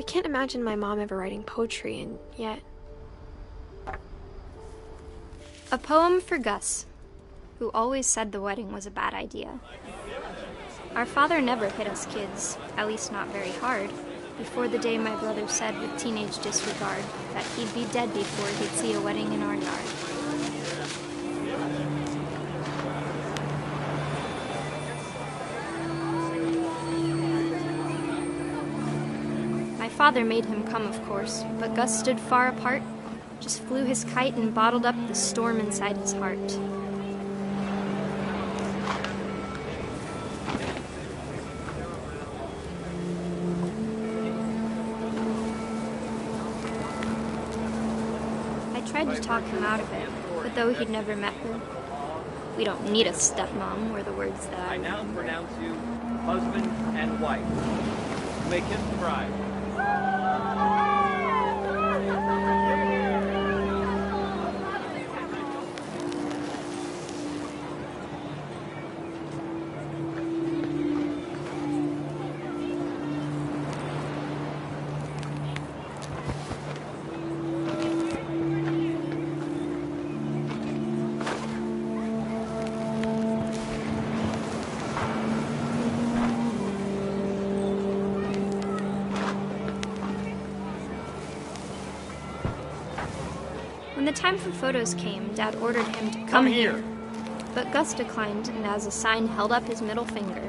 can't imagine my mom ever writing poetry, and yet... A poem for Gus, who always said the wedding was a bad idea. Our father never hit us kids, at least not very hard, before the day my brother said with teenage disregard that he'd be dead before he'd see a wedding in our yard. My father made him come, of course, but Gus stood far apart, just flew his kite and bottled up the storm inside his heart. I tried to talk him out of it, but though he'd never met her, "We don't need a stepmom," were the words that I now pronounce you husband and wife. Make him thrive. When the time for photos came, Dad ordered him to come here. But Gus declined and as a sign held up his middle finger.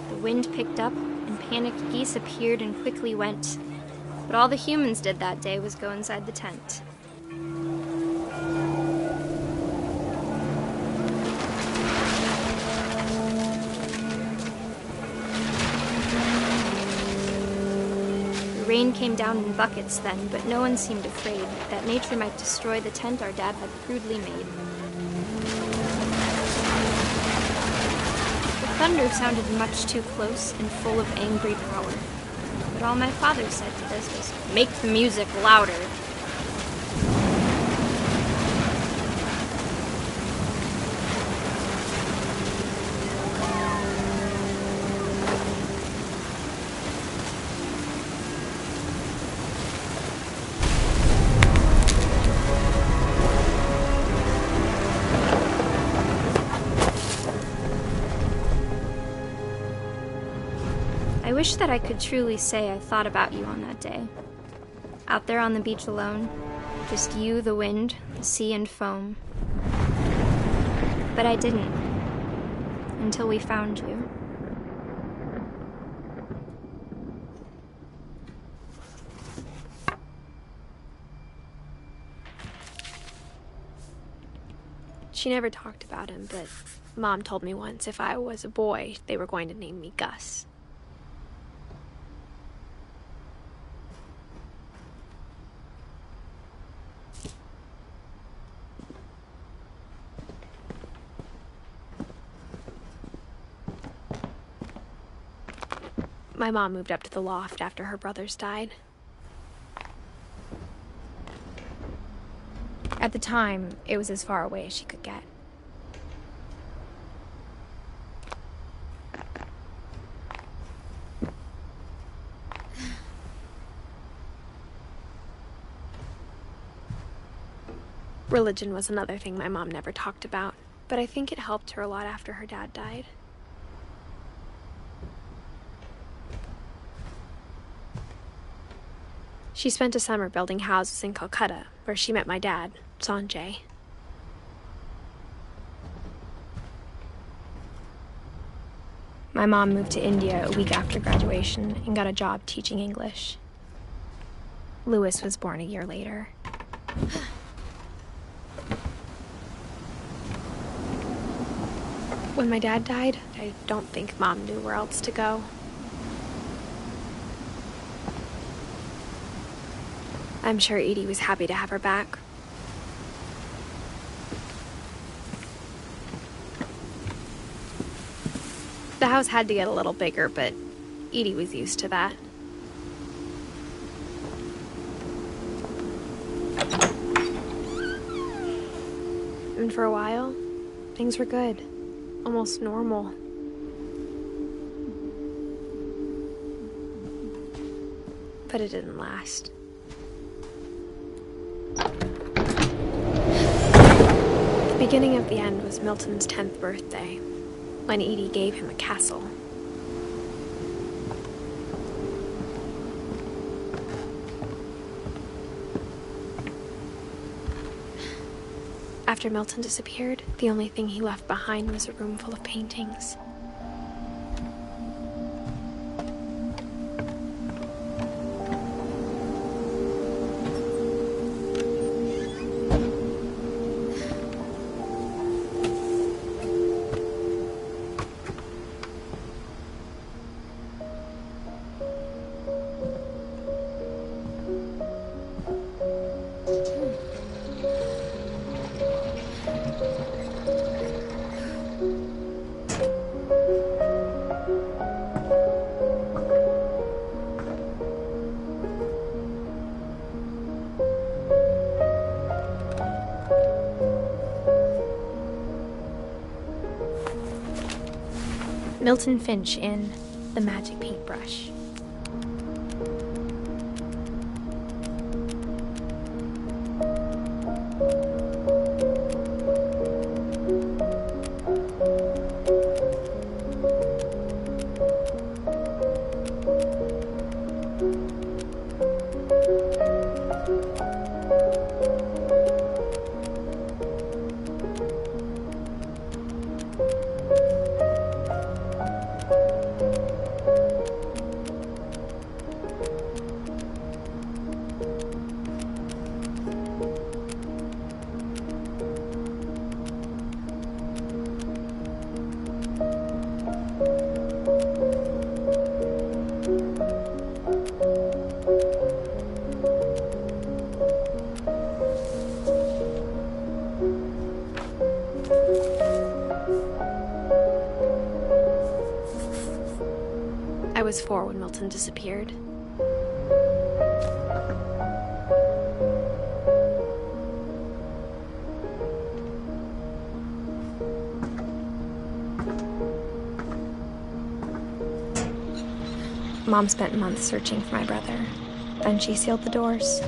The wind picked up, and panicked geese appeared and quickly went. But all the humans did that day was go inside the tent. The rain came down in buckets then, but no one seemed afraid that nature might destroy the tent our dad had crudely made. Thunder sounded much too close and full of angry power. But all my father said to this was, "Make the music louder." I wish that I could truly say I thought about you on that day. Out there on the beach alone, just you, the wind, the sea, and foam. But I didn't, until we found you. She never talked about him, but Mom told me once if I was a boy, they were going to name me Gus. My mom moved up to the loft after her brothers died. At the time, it was as far away as she could get. Religion was another thing my mom never talked about, but I think it helped her a lot after her dad died. She spent a summer building houses in Calcutta, where she met my dad, Sanjay. My mom moved to India a week after graduation and got a job teaching English. Louis was born a year later. When my dad died, I don't think Mom knew where else to go. I'm sure Edie was happy to have her back. The house had to get a little bigger, but Edie was used to that. And for a while, things were good. Almost normal. But it didn't last. The beginning of the end was Milton's 10th birthday, when Edie gave him a castle. After Milton disappeared, the only thing he left behind was a room full of paintings. Milton Finch in The Magic Paintbrush. I was 4 when Milton disappeared. Mom spent months searching for my brother. Then she sealed the doors.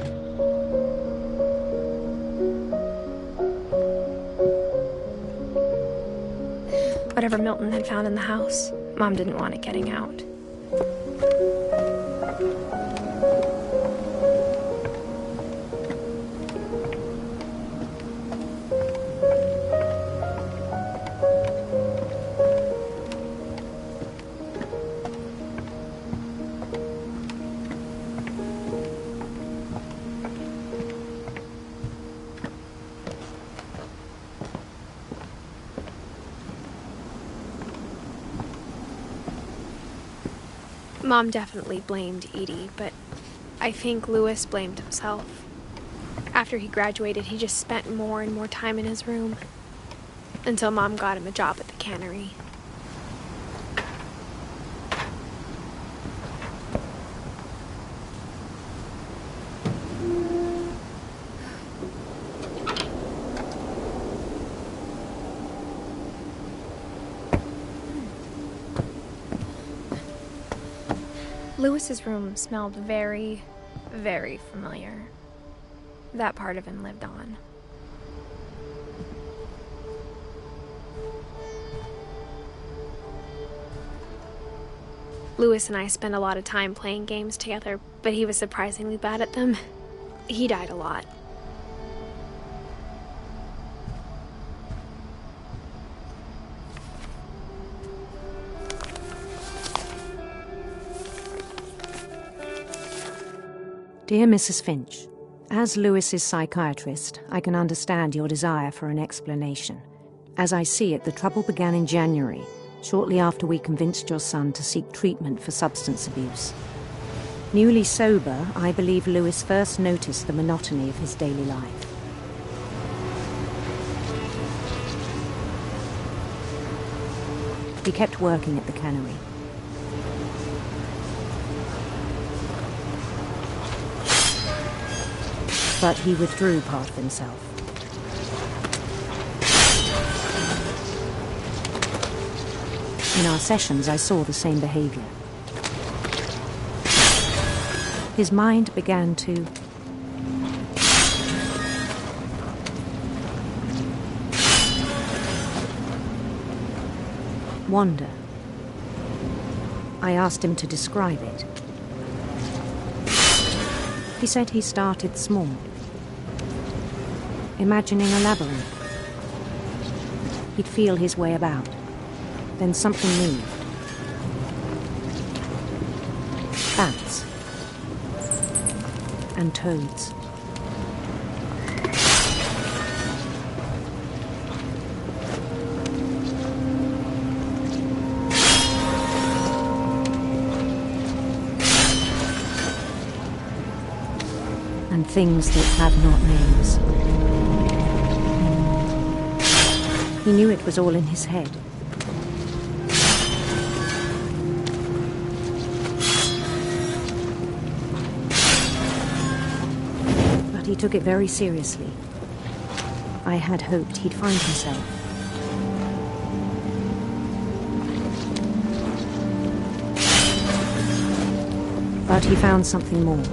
Whatever Milton had found in the house, Mom didn't want it getting out. Mom definitely blamed Edie, but I think Louis blamed himself. After he graduated, he just spent more and more time in his room, until Mom got him a job at the cannery. Louis's room smelled very, very familiar. That part of him lived on. Louis and I spent a lot of time playing games together, but he was surprisingly bad at them. He died a lot. Dear Mrs. Finch, as Louis's psychiatrist, I can understand your desire for an explanation. As I see it, the trouble began in January, shortly after we convinced your son to seek treatment for substance abuse. Newly sober, I believe Louis first noticed the monotony of his daily life. He kept working at the cannery. But he withdrew part of himself. In our sessions, I saw the same behavior. His mind began to wander. I asked him to describe it. He said he started small, imagining a labyrinth. He'd feel his way about. Then something moved. Bats and toads. And things that have not names. He knew it was all in his head. But he took it very seriously. I had hoped he'd find himself. But he found something more.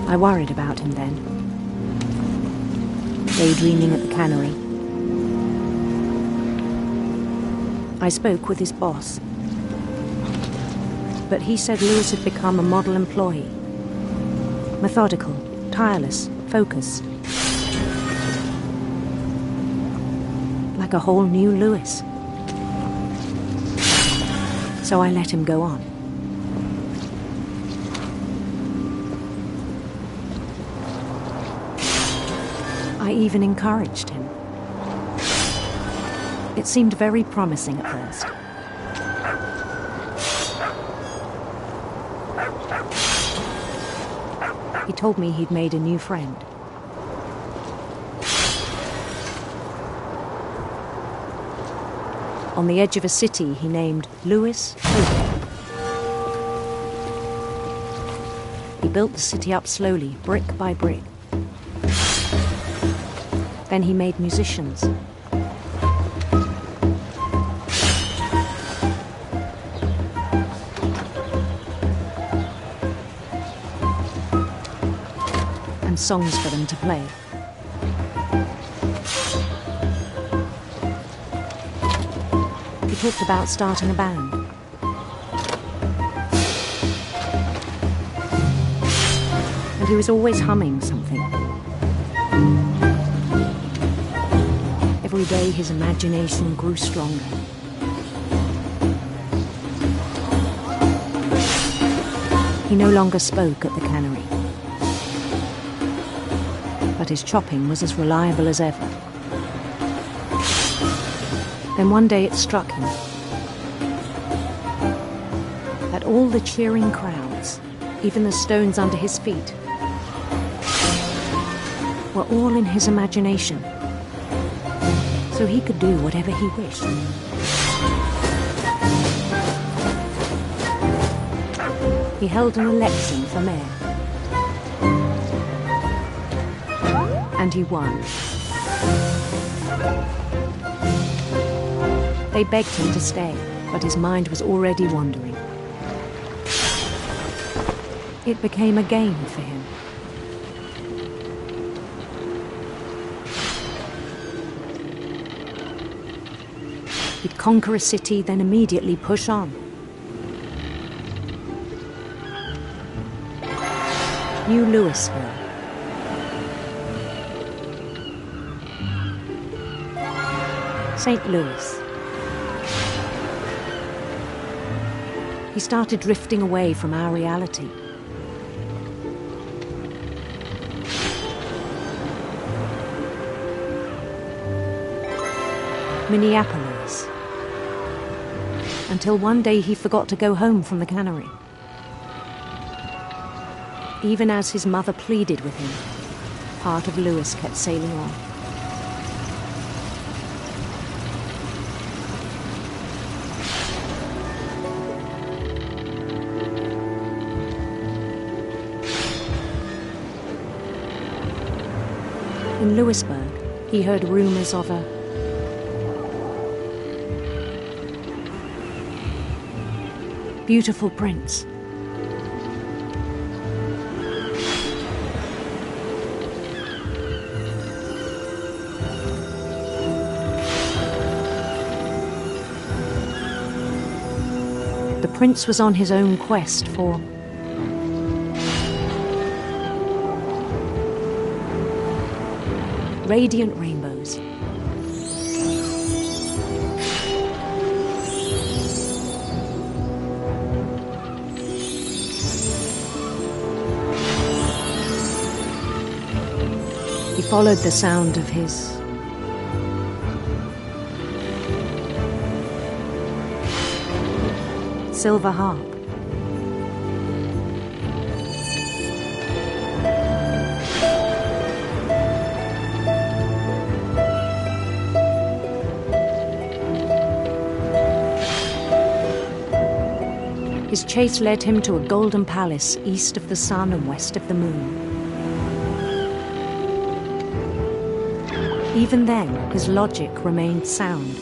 I worried about him then. Daydreaming at the cannery. I spoke with his boss. But he said Lewis had become a model employee. Methodical, tireless, focused. Like a whole new Lewis. So I let him go on. I even encouraged him. It seemed very promising at first. He told me he'd made a new friend. On the edge of a city he named Lewis Hope. He built the city up slowly, brick by brick. Then he made musicians. And songs for them to play. He talked about starting a band. And he was always humming something. Every day his imagination grew stronger. He no longer spoke at the cannery. But his chopping was as reliable as ever. Then one day it struck him that all the cheering crowds, even the stones under his feet, were all in his imagination. So he could do whatever he wished. He held an election for mayor. And he won. They begged him to stay, but his mind was already wandering. It became a game for him. He'd conquer a city, then immediately push on. New Louisville. St. Louis. He started drifting away from our reality. Minneapolis. Until one day he forgot to go home from the cannery. Even as his mother pleaded with him, part of Lewis kept sailing on. In Louisburg, he heard rumors of a beautiful prince. The prince was on his own quest for radiant rainbows. He followed the sound of his silver harp. His chase led him to a golden palace east of the sun and west of the moon. Even then, his logic remained sound.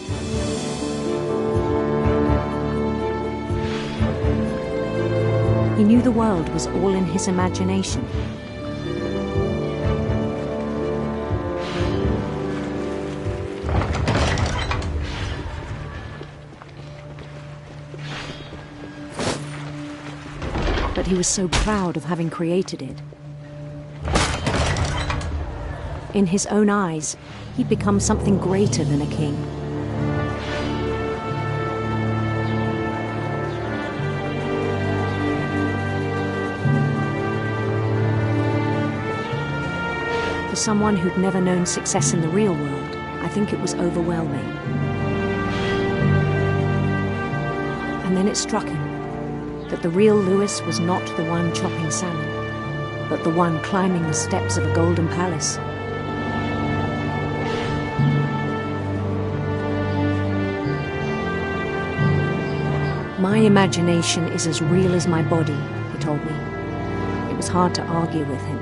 He knew the world was all in his imagination. But he was so proud of having created it. In his own eyes, he'd become something greater than a king. For someone who'd never known success in the real world, I think it was overwhelming. And then it struck him that the real Louis was not the one chopping salmon, but the one climbing the steps of a golden palace. My imagination is as real as my body, he told me. It was hard to argue with him.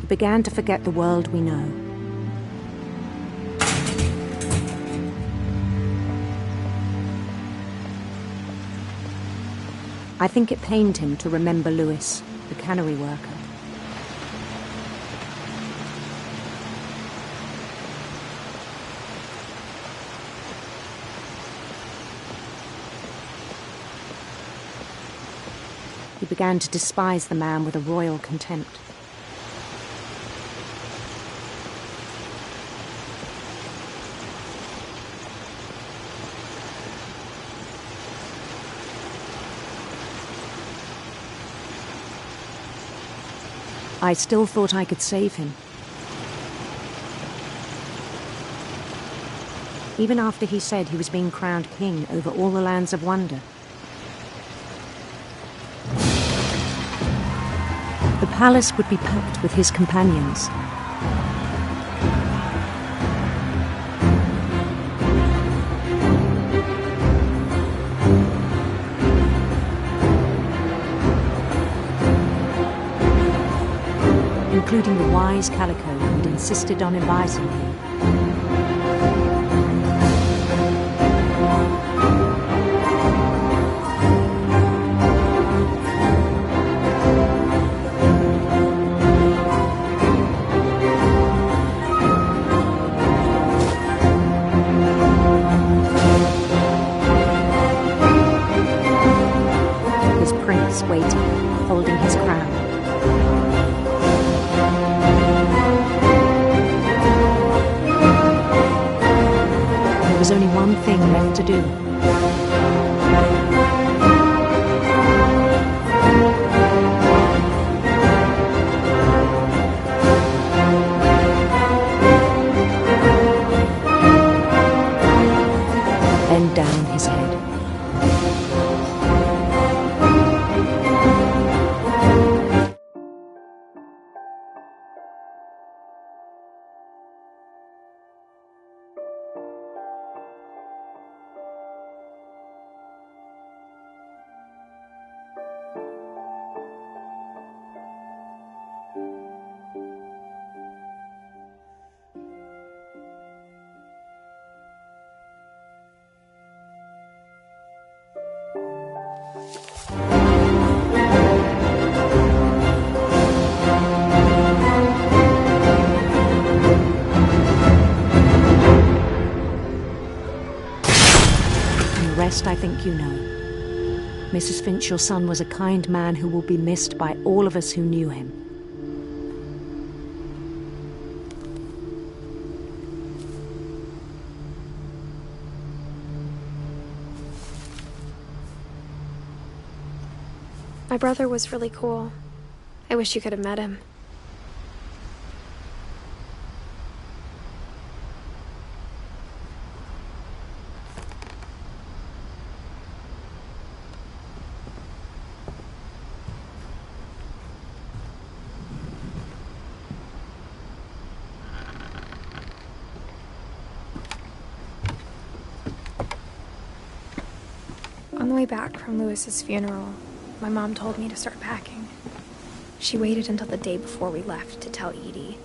He began to forget the world we know. I think it pained him to remember Louis, the cannery worker. He began to despise the man with a royal contempt. I still thought I could save him. Even after he said he was being crowned king over all the lands of wonder. The palace would be packed with his companions. Including the wise Calico who'd insisted on advising him. His prince waited, holding his crown. There was only one thing left to do. Bend down his head. rest I think you know. Mrs. Finch, your son was a kind man who will be missed by all of us who knew him. My brother was really cool. I wish you could have met him. On the way back from Lewis's funeral, my mom told me to start packing. She waited until the day before we left to tell Edie.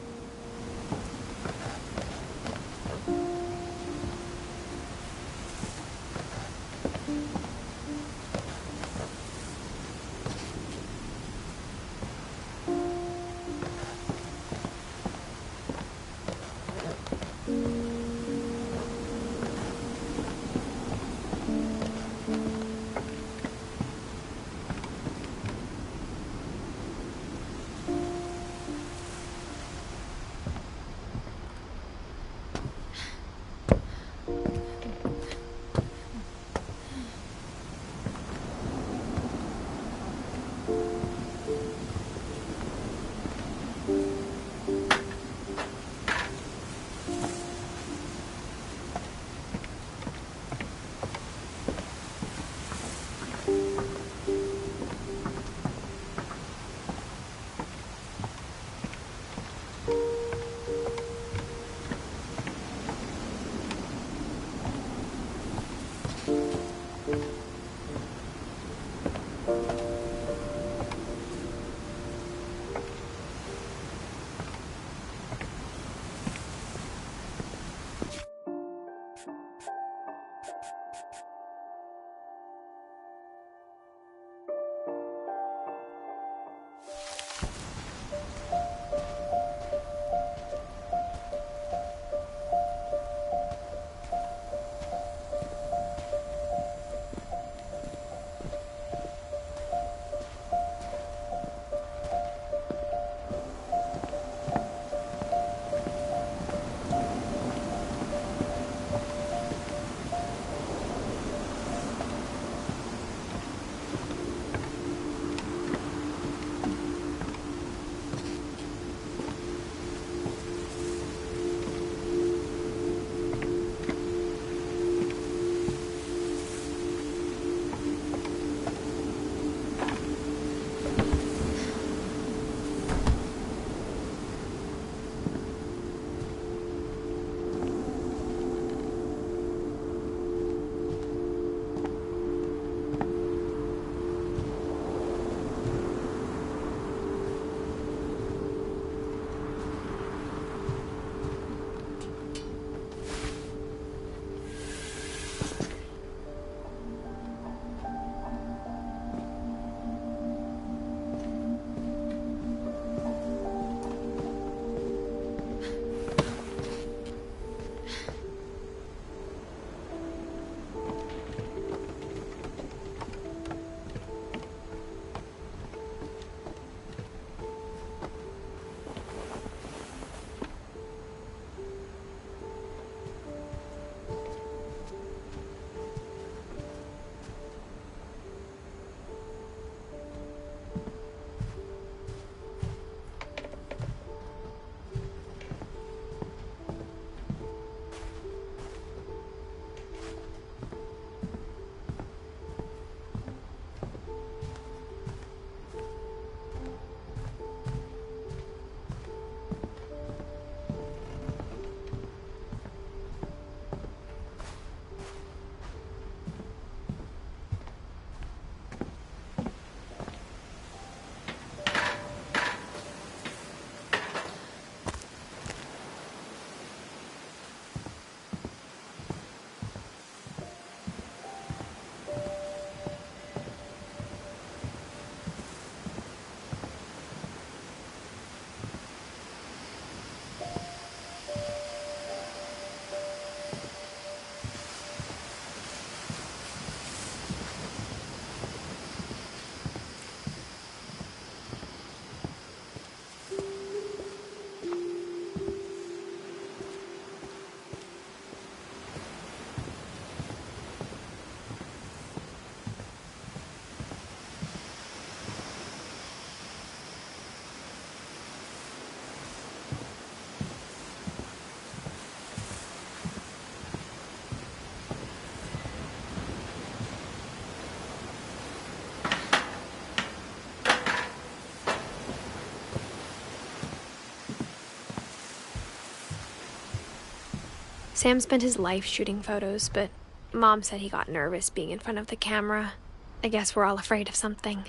Sam spent his life shooting photos, but Mom said he got nervous being in front of the camera. I guess we're all afraid of something.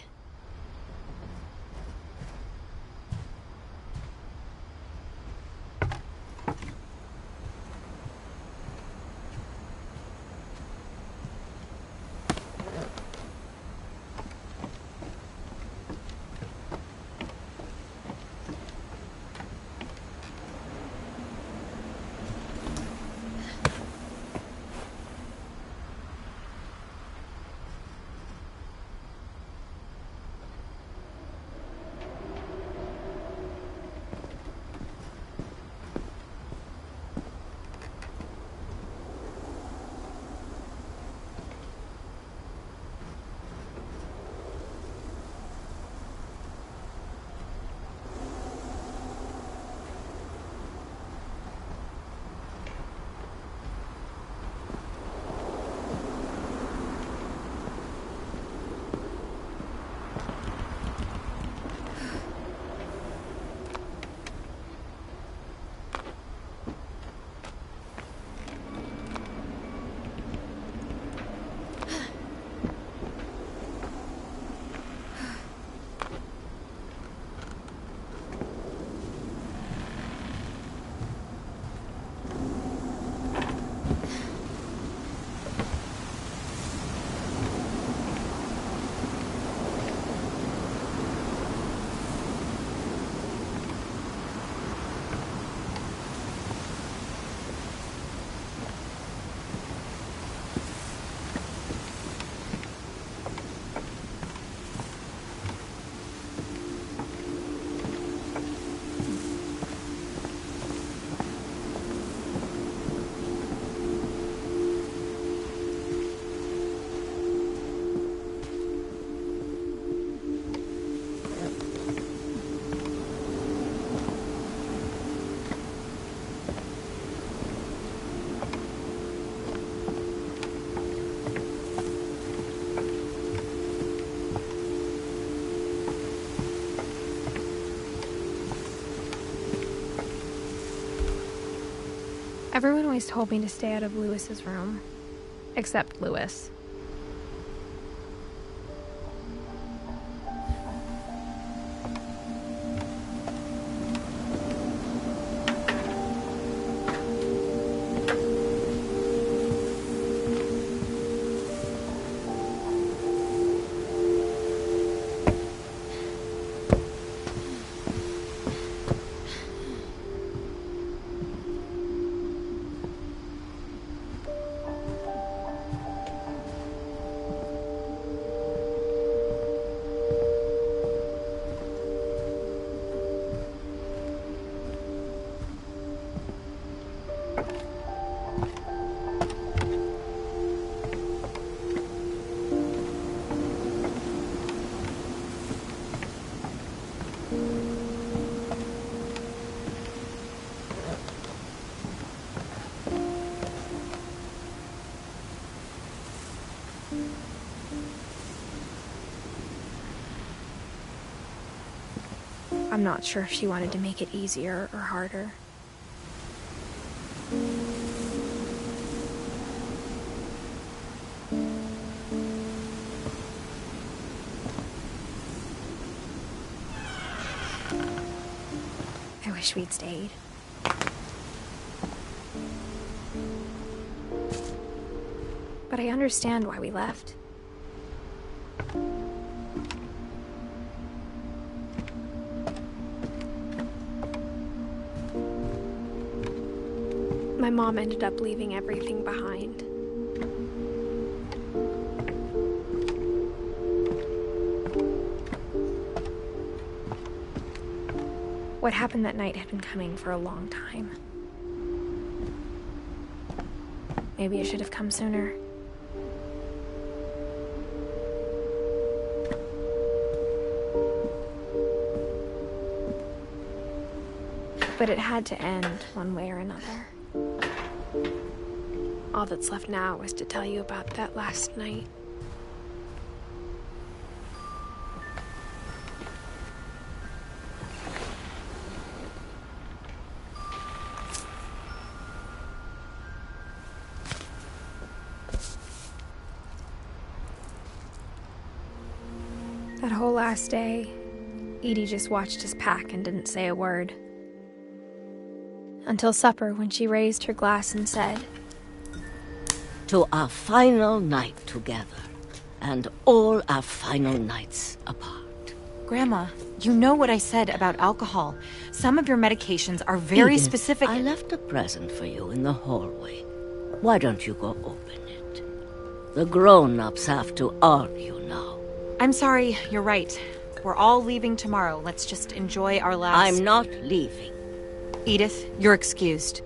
Everyone always told me to stay out of Lewis's room, except Lewis. I'm not sure if she wanted to make it easier or harder. I wish we'd stayed. But I understand why we left. My mom ended up leaving everything behind. What happened that night had been coming for a long time. Maybe it should have come sooner. But it had to end one way or another. All that's left now was to tell you about that last night. That whole last day, Edie just watched us pack and didn't say a word. Until supper, when she raised her glass and said, "To our final night together, and all our final nights apart." Grandma, you know what I said about alcohol. Some of your medications are very Edith, specific. I left a present for you in the hallway. Why don't you go open it? The grown-ups have to argue now. I'm sorry, you're right. We're all leaving tomorrow. Let's just enjoy our last... I'm not leaving. Edith, you're excused.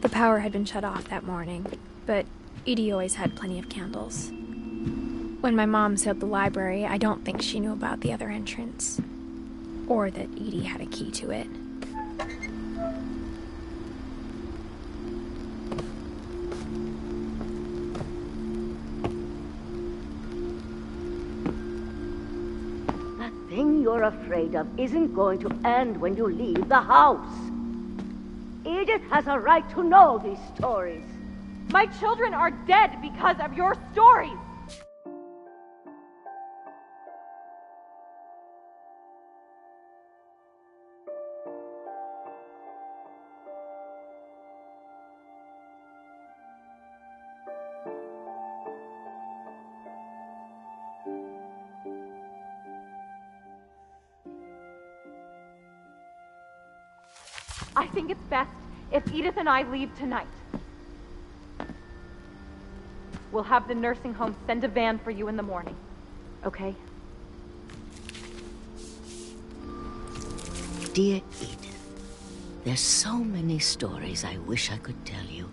The power had been shut off that morning, but Edie always had plenty of candles. When my mom sealed the library, I don't think she knew about the other entrance, or that Edie had a key to it. That thing you're afraid of isn't going to end when you leave the house. Edith has a right to know these stories. My children are dead because of your stories! I think it's best if Edith and I leave tonight. We'll have the nursing home send a van for you in the morning, okay? Dear Edith, there's so many stories I wish I could tell you,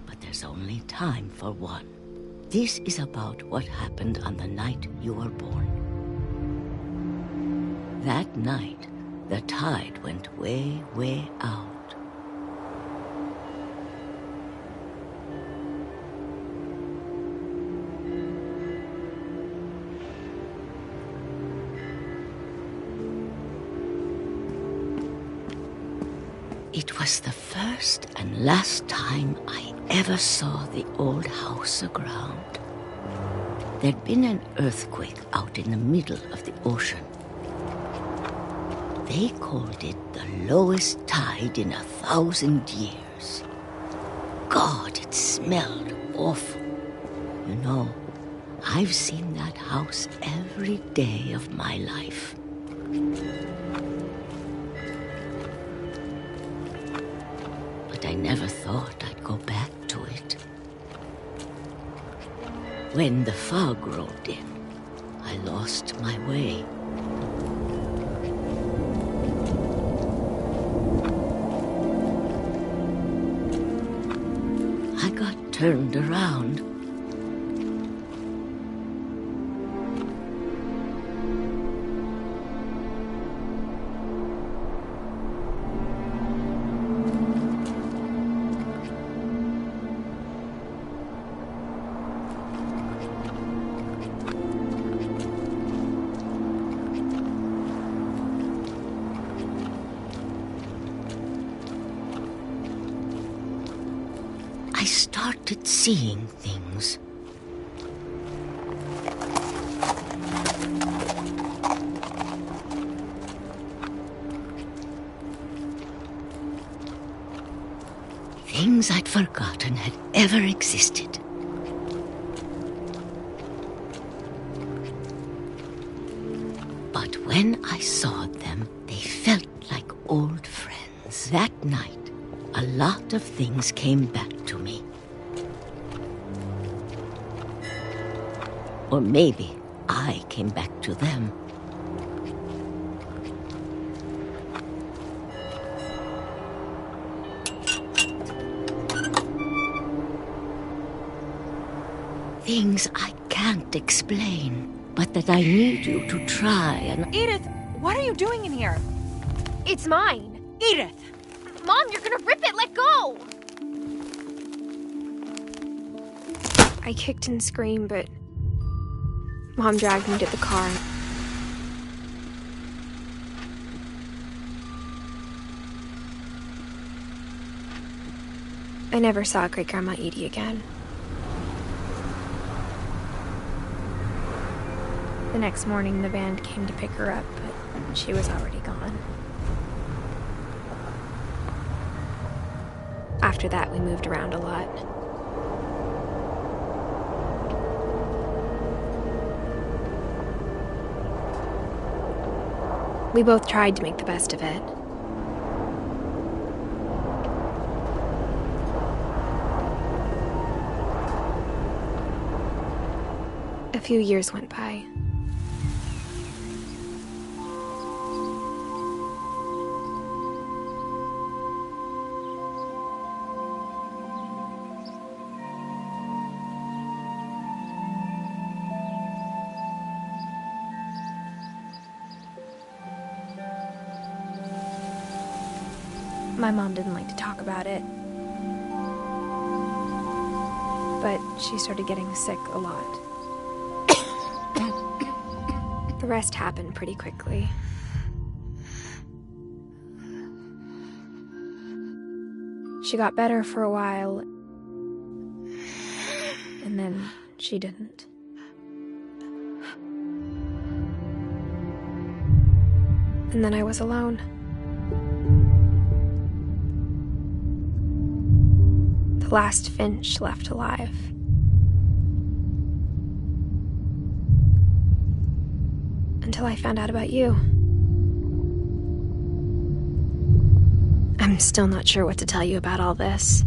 but there's only time for one. This is about what happened on the night you were born. That night, the tide went way, way out. It was the first and last time I ever saw the old house aground. There'd been an earthquake out in the middle of the ocean. They called it the lowest tide in 1,000 years. God, it smelled awful. You know, I've seen that house every day of my life. But I never thought I'd go back to it. When the fog rolled in, I lost my way. I got turned around. I started seeing things. Things I'd forgotten had ever existed. But when I saw them, they felt like old friends. That night, a lot of things came back to me. Or maybe I came back to them. Things I can't explain, but that I need you to try and... Edith, what are you doing in here? It's mine! Edith! Mom, you're gonna rip it! Let go! I kicked and screamed, but Mom dragged me to the car. I never saw Great-Grandma Edie again. The next morning, the band came to pick her up, but she was already gone. After that, we moved around a lot. We both tried to make the best of it. A few years went by. My mom didn't like to talk about it, but she started getting sick a lot. The rest happened pretty quickly. She got better for a while, and then she didn't. And then I was alone. The last Finch left alive. Until I found out about you. I'm still not sure what to tell you about all this.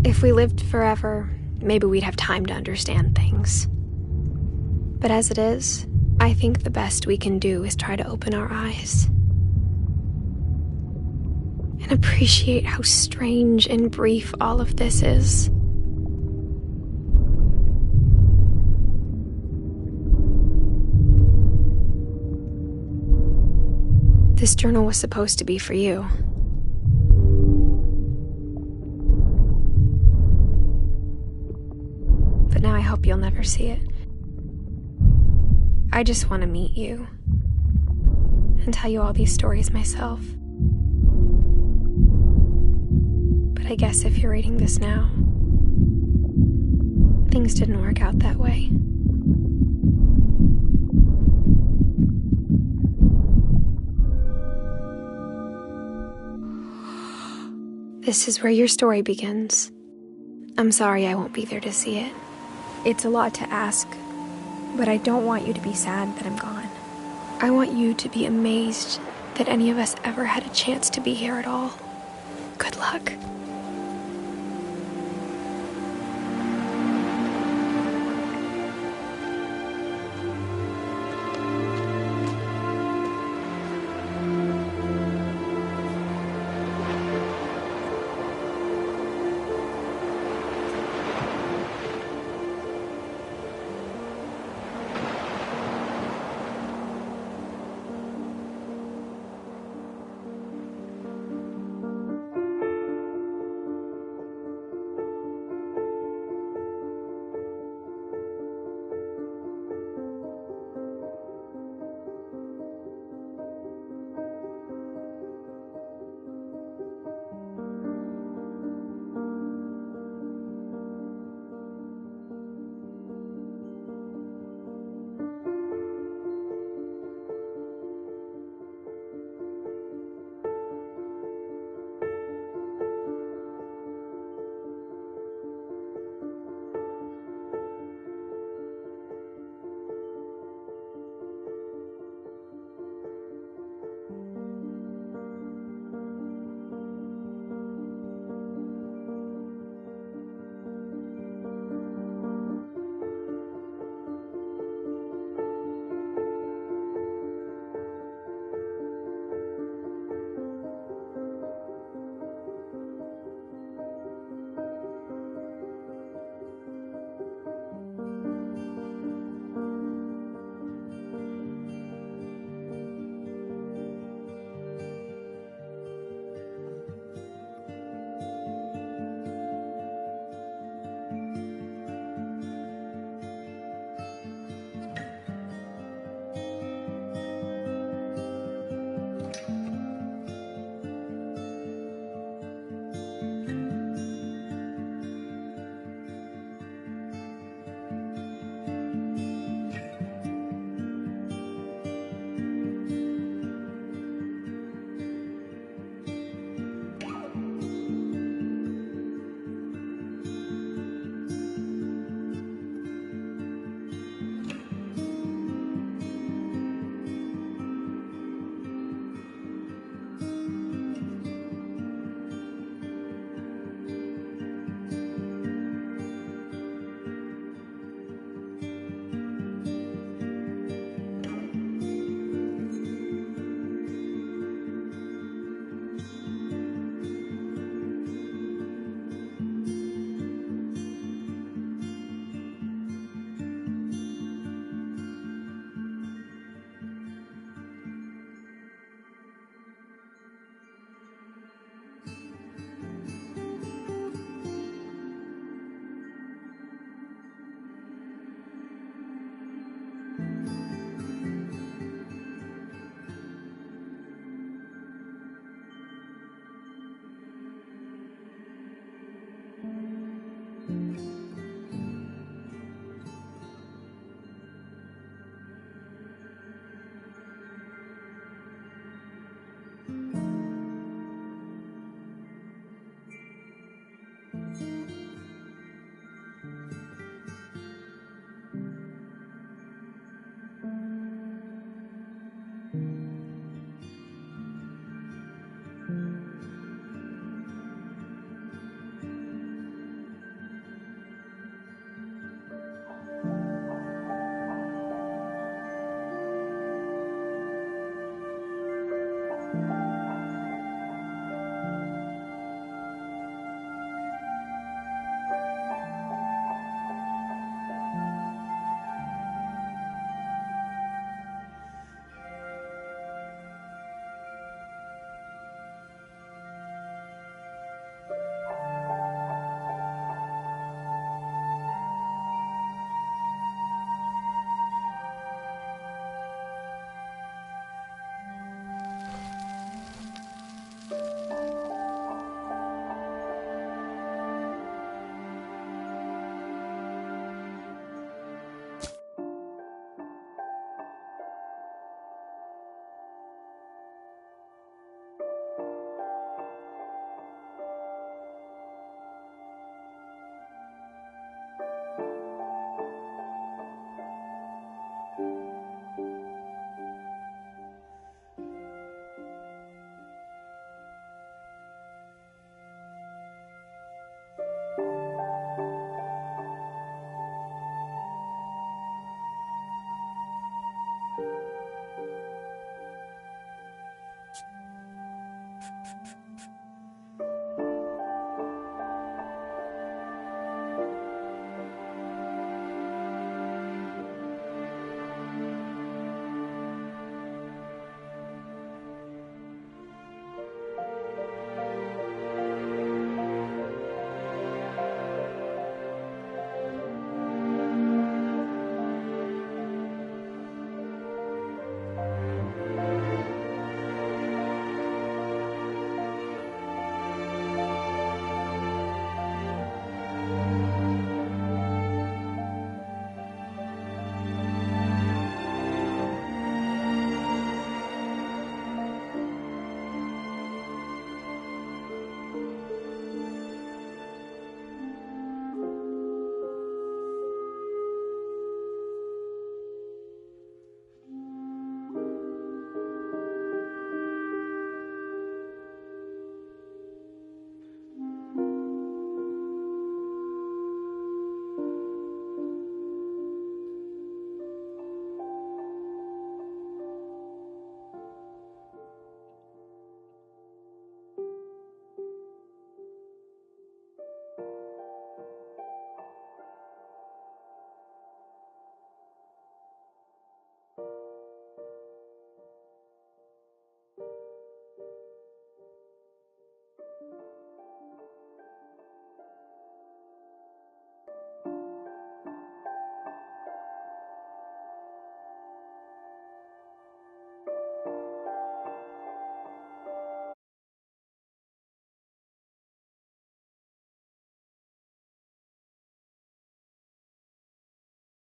If we lived forever, maybe we'd have time to understand things. But as it is, I think the best we can do is try to open our eyes. And appreciate how strange and brief all of this is. This journal was supposed to be for you. But now I hope you'll never see it. I just want to meet you and tell you all these stories myself. But I guess if you're reading this now, things didn't work out that way. This is where your story begins. I'm sorry I won't be there to see it. It's a lot to ask, but I don't want you to be sad that I'm gone. I want you to be amazed that any of us ever had a chance to be here at all. Good luck.